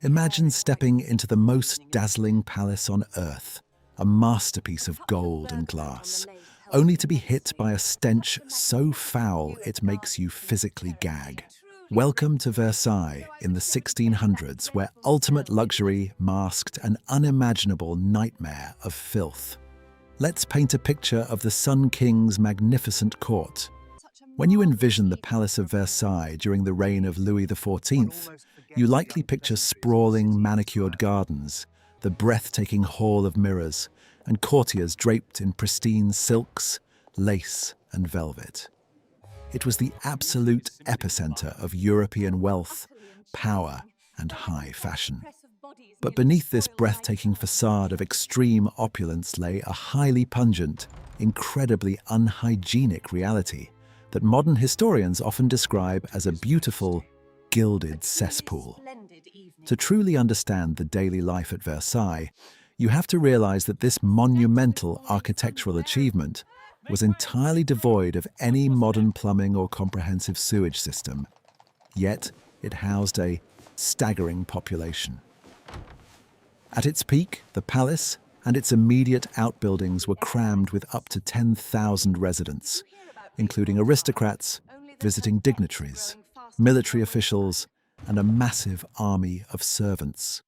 Imagine stepping into the most dazzling palace on earth, a masterpiece of gold and glass, only to be hit by a stench so foul it makes you physically gag. Welcome to Versailles in the 1600s, where ultimate luxury masked an unimaginable nightmare of filth. Let's paint a picture of the Sun King's magnificent court. When you envision the Palace of Versailles during the reign of Louis XIV, you likely picture sprawling manicured gardens, the breathtaking hall of mirrors, and courtiers draped in pristine silks, lace, and velvet. It was the absolute epicenter of European wealth, power, and high fashion. But beneath this breathtaking facade of extreme opulence lay a highly pungent, incredibly unhygienic reality that modern historians often describe as a beautiful, gilded cesspool. To truly understand the daily life at Versailles, you have to realize that this monumental architectural achievement was entirely devoid of any modern plumbing or comprehensive sewage system. Yet, it housed a staggering population. At its peak, the palace and its immediate outbuildings were crammed with up to 10,000 residents, including aristocrats, visiting dignitaries, military officials, and a massive army of servants.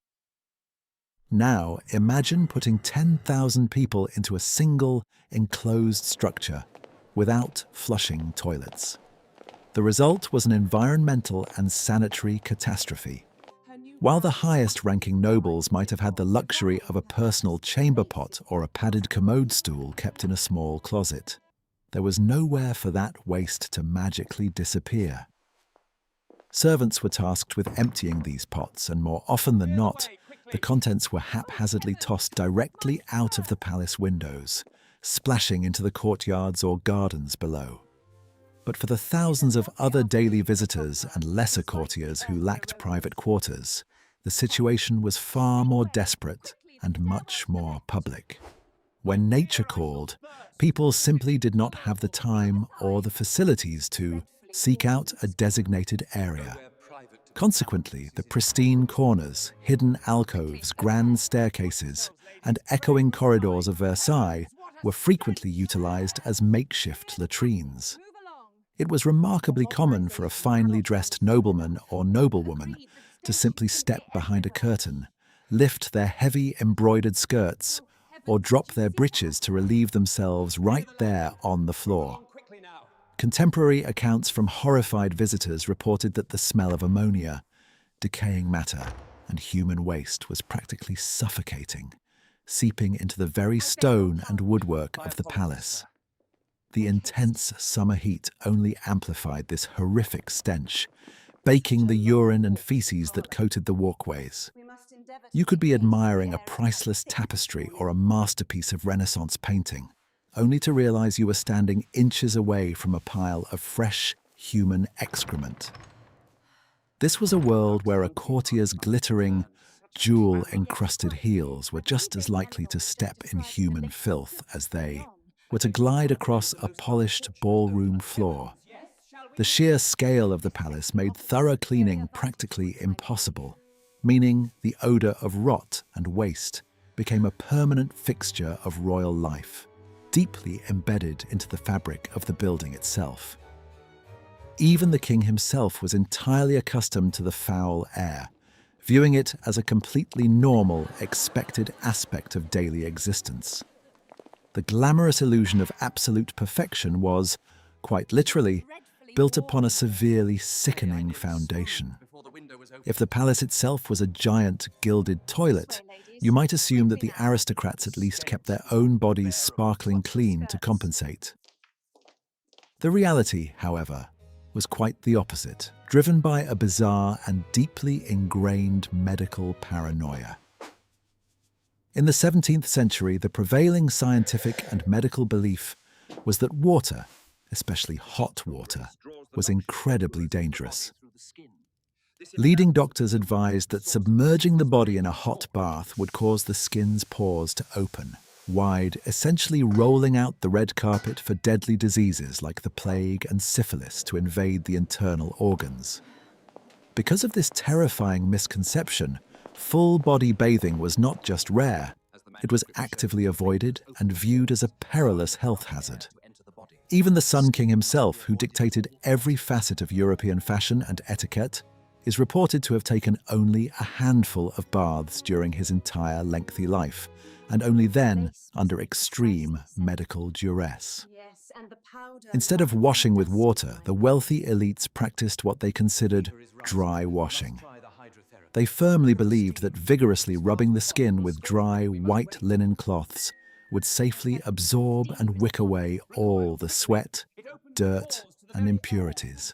Now, imagine putting 10,000 people into a single, enclosed structure without flushing toilets. The result was an environmental and sanitary catastrophe. While the highest-ranking nobles might have had the luxury of a personal chamber pot or a padded commode stool kept in a small closet, there was nowhere for that waste to magically disappear. Servants were tasked with emptying these pots, and more often than not, the contents were haphazardly tossed directly out of the palace windows, splashing into the courtyards or gardens below. But for the thousands of other daily visitors and lesser courtiers who lacked private quarters, the situation was far more desperate and much more public. When nature called, people simply did not have the time or the facilities to seek out a designated area. Consequently, the pristine corners, hidden alcoves, grand staircases, and echoing corridors of Versailles were frequently utilized as makeshift latrines. It was remarkably common for a finely dressed nobleman or noblewoman to simply step behind a curtain, lift their heavy embroidered skirts, or drop their breeches to relieve themselves right there on the floor. Contemporary accounts from horrified visitors reported that the smell of ammonia, decaying matter, and human waste was practically suffocating, seeping into the very stone and woodwork of the palace. The intense summer heat only amplified this horrific stench, baking the urine and feces that coated the walkways. You could be admiring a priceless tapestry or a masterpiece of Renaissance painting, only to realize you were standing inches away from a pile of fresh human excrement. This was a world where a courtier's glittering, jewel-encrusted heels were just as likely to step in human filth as they were to glide across a polished ballroom floor. The sheer scale of the palace made thorough cleaning practically impossible, meaning the odor of rot and waste became a permanent fixture of royal life, deeply embedded into the fabric of the building itself. Even the king himself was entirely accustomed to the foul air, viewing it as a completely normal, expected aspect of daily existence. The glamorous illusion of absolute perfection was, quite literally, built upon a severely sickening foundation. If the palace itself was a giant gilded toilet, you might assume that the aristocrats at least kept their own bodies sparkling clean to compensate. The reality, however, was quite the opposite, driven by a bizarre and deeply ingrained medical paranoia. In the 17th century, the prevailing scientific and medical belief was that water, especially hot water, was incredibly dangerous. Leading doctors advised that submerging the body in a hot bath would cause the skin's pores to open wide, essentially rolling out the red carpet for deadly diseases like the plague and syphilis to invade the internal organs. Because of this terrifying misconception, Full-body bathing was not just rare, it was actively avoided and viewed as a perilous health hazard. Even the Sun King himself, who dictated every facet of European fashion and etiquette, is reported to have taken only a handful of baths during his entire lengthy life, and only then under extreme medical duress. Instead of washing with water, the wealthy elites practiced what they considered dry washing. They firmly believed that vigorously rubbing the skin with dry, white linen cloths would safely absorb and wick away all the sweat, dirt, and impurities.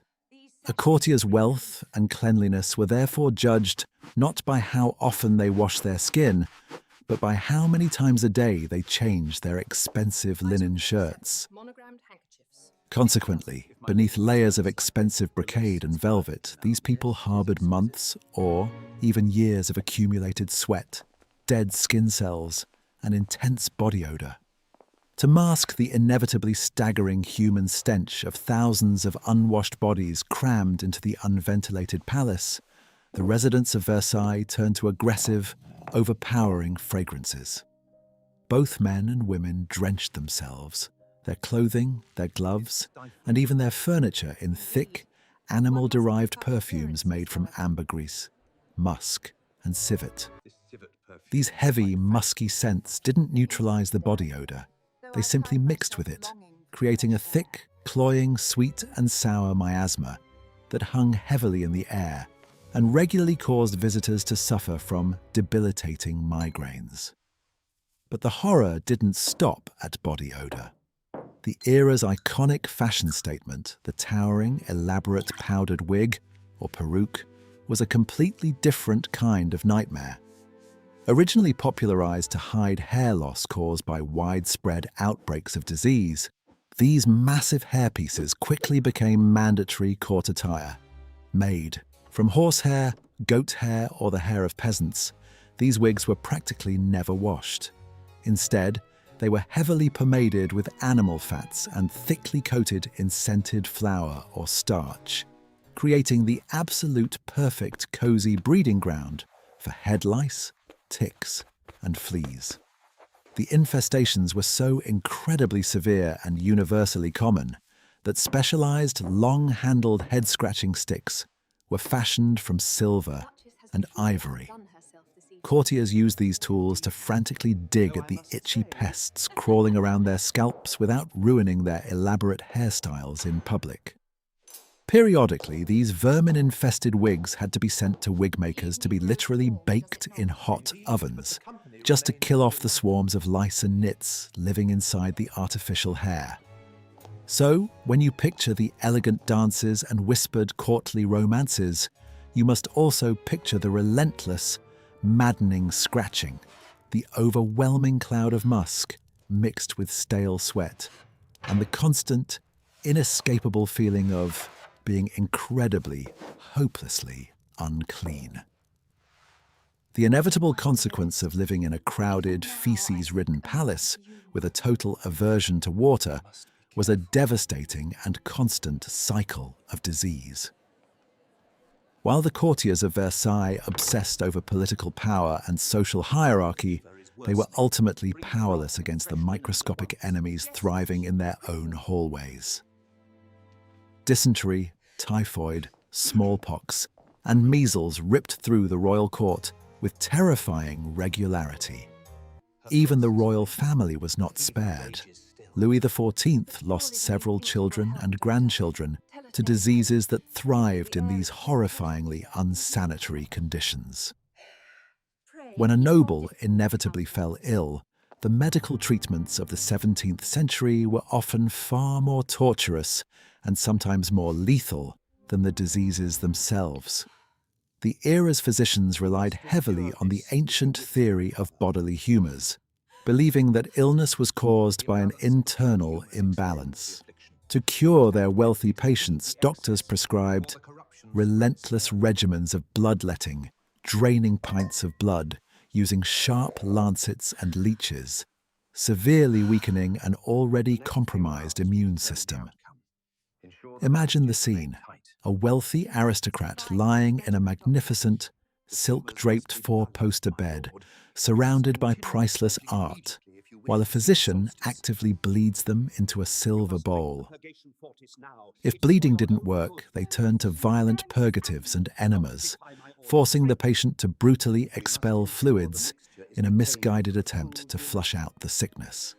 A courtier's wealth and cleanliness were therefore judged not by how often they washed their skin, but by how many times a day they changed their expensive linen shirts. Consequently, beneath layers of expensive brocade and velvet, these people harbored months or even years of accumulated sweat, dead skin cells, and intense body odor. To mask the inevitably staggering human stench of thousands of unwashed bodies crammed into the unventilated palace, the residents of Versailles turned to aggressive, overpowering fragrances. Both men and women drenched themselves, their clothing, their gloves, and even their furniture in thick, animal-derived perfumes made from ambergris, musk, and civet. These heavy, musky scents didn't neutralize the body odor. They simply mixed with it, creating a thick, cloying, sweet and sour miasma that hung heavily in the air and regularly caused visitors to suffer from debilitating migraines. But the horror didn't stop at body odor. The era's iconic fashion statement, the towering, elaborate powdered wig, or peruke, was a completely different kind of nightmare. Originally popularized to hide hair loss caused by widespread outbreaks of disease, these massive hairpieces quickly became mandatory court attire. Made from horsehair, goat hair, or the hair of peasants, these wigs were practically never washed. Instead, they were heavily pomaded with animal fats and thickly coated in scented flour or starch, creating the absolute perfect cozy breeding ground for head lice, ticks, and fleas. The infestations were so incredibly severe and universally common that specialized, long-handled head-scratching sticks were fashioned from silver and ivory. Courtiers used these tools to frantically dig at the itchy pests crawling around their scalps without ruining their elaborate hairstyles in public. Periodically, these vermin-infested wigs had to be sent to wig makers to be literally baked in hot ovens, just to kill off the swarms of lice and nits living inside the artificial hair. So, when you picture the elegant dances and whispered courtly romances, you must also picture the relentless, maddening scratching, the overwhelming cloud of musk mixed with stale sweat, and the constant, inescapable feeling of being incredibly, hopelessly unclean. The inevitable consequence of living in a crowded, feces-ridden palace with a total aversion to water was a devastating and constant cycle of disease. While the courtiers of Versailles obsessed over political power and social hierarchy, they were ultimately powerless against the microscopic enemies thriving in their own hallways. Dysentery, typhoid, smallpox, and measles ripped through the royal court with terrifying regularity. Even the royal family was not spared. Louis XIV lost several children and grandchildren to diseases that thrived in these horrifyingly unsanitary conditions. When a noble inevitably fell ill, the medical treatments of the 17th century were often far more torturous and sometimes more lethal than the diseases themselves. The era's physicians relied heavily on the ancient theory of bodily humors, believing that illness was caused by an internal imbalance. To cure their wealthy patients, doctors prescribed relentless regimens of bloodletting, draining pints of blood, using sharp lancets and leeches, severely weakening an already compromised immune system. Imagine the scene: a wealthy aristocrat lying in a magnificent, silk-draped four-poster bed, surrounded by priceless art, while a physician actively bleeds them into a silver bowl. If bleeding didn't work, they turned to violent purgatives and enemas, forcing the patient to brutally expel fluids in a misguided attempt to flush out the sickness.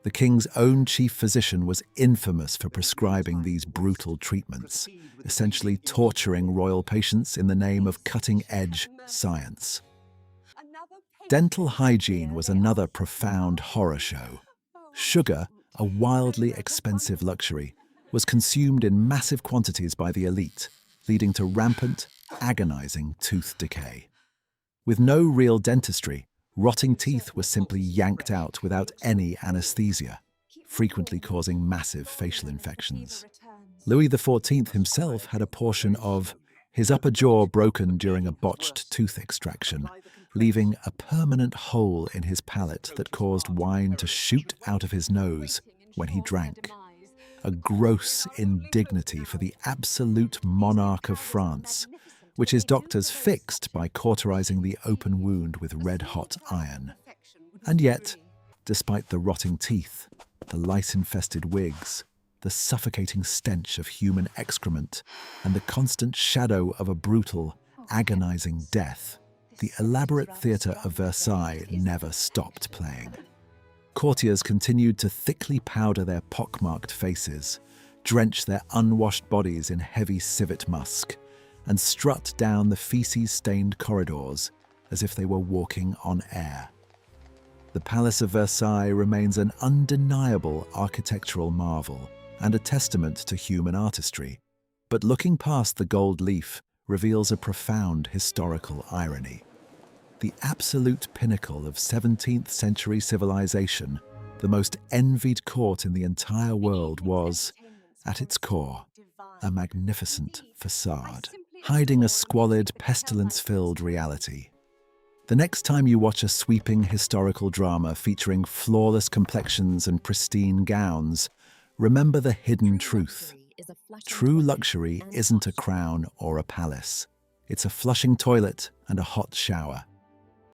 The king's own chief physician was infamous for prescribing these brutal treatments, essentially torturing royal patients in the name of cutting-edge science. Dental hygiene was another profound horror show. Sugar, a wildly expensive luxury, was consumed in massive quantities by the elite, leading to rampant, agonizing tooth decay. With no real dentistry, rotting teeth were simply yanked out without any anesthesia, frequently causing massive facial infections. Louis XIV himself had a portion of his upper jaw broken during a botched tooth extraction, leaving a permanent hole in his palate that caused wine to shoot out of his nose when he drank. A gross indignity for the absolute monarch of France, which his doctors fixed by cauterizing the open wound with red-hot iron. And yet, despite the rotting teeth, the lice-infested wigs, the suffocating stench of human excrement, and the constant shadow of a brutal, agonizing death, the elaborate theatre of Versailles never stopped playing. Courtiers continued to thickly powder their pockmarked faces, drench their unwashed bodies in heavy civet musk, and strut down the feces-stained corridors as if they were walking on air. The Palace of Versailles remains an undeniable architectural marvel and a testament to human artistry, but looking past the gold leaf reveals a profound historical irony. The absolute pinnacle of 17th century civilization, the most envied court in the entire world, was, at its core, a magnificent facade, hiding a squalid, pestilence-filled reality. The next time you watch a sweeping historical drama featuring flawless complexions and pristine gowns, remember the hidden truth. True luxury isn't a crown or a palace. It's a flushing toilet and a hot shower.